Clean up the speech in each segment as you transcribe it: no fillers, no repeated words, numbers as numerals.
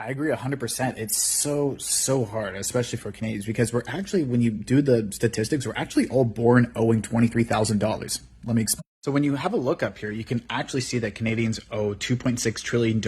I agree 100%. It's so hard, especially for Canadians, because we're actually, when you do the statistics, we're actually all born owing $23,000. Let me explain. So when you have a look up here, you can actually see that Canadians owe $2.6 trillion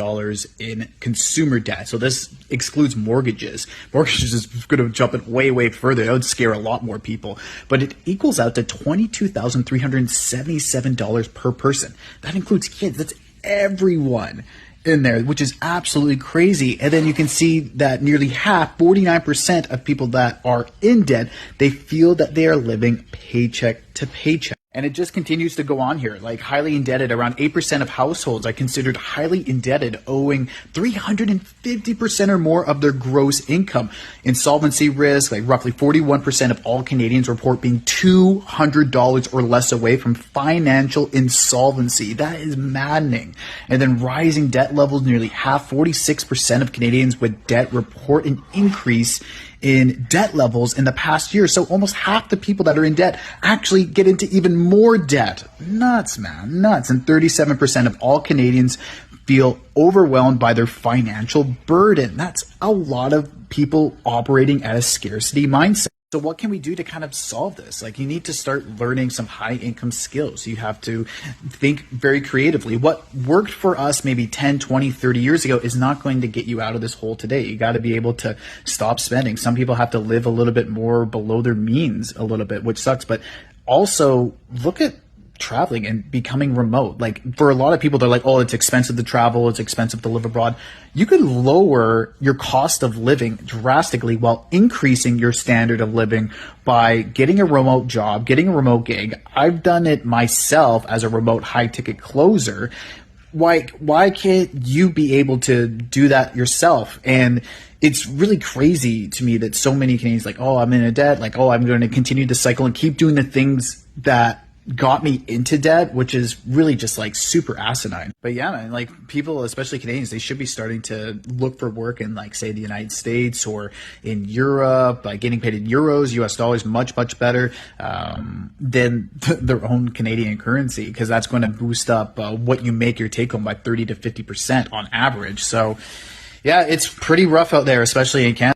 in consumer debt. So this excludes mortgages. Mortgages is going to jump it way further. That would scare a lot more people. But it equals out to $22,377 per person. That includes kids. That's everyone in there, which is absolutely crazy. And then you can see that nearly half, 49% of people that are in debt, they feel that they are living paycheck to paycheck. And it just continues to go on here. Like highly indebted, around 8% of households are considered highly indebted, owing 350% or more of their gross income. Insolvency risk, like roughly 41% of all Canadians report being $200 or less away from financial insolvency. That is maddening. And then rising debt levels, nearly half, 46% of Canadians with debt report an increase in debt levels in the past year. So almost half the people that are in debt actually get into even more debt. Nuts, man, nuts. And 37% of all Canadians feel overwhelmed by their financial burden. That's a lot of people operating at a scarcity mindset. So what can we do to kind of solve this? Like, you need to start learning some high income skills. You have to think very creatively. What worked for us maybe 10, 20, 30 years ago is not going to get you out of this hole today. You got to be able to stop spending. Some people have to live a little bit more below their means a little bit, which sucks. But also look at traveling and becoming remote. Like, for a lot of people, they're like, oh, it's expensive to travel, it's expensive to live abroad. You could lower your cost of living drastically while increasing your standard of living by getting a remote job, getting a remote gig. I've done it myself as a remote high ticket closer. Why can't you be able to do that yourself? And it's really crazy to me that so many Canadians like, oh, I'm in a debt, like, oh, I'm going to continue to cycle and keep doing the things that got me into debt, which is really just like super asinine. But yeah, man, like people, especially Canadians, they should be starting to look for work in, like, say, the United States or in Europe, like getting paid in euros, US dollars, much better than their own Canadian currency, because that's going to boost up what you make your take home by 30 to 50% on average. So yeah, it's pretty rough out there, especially in Canada.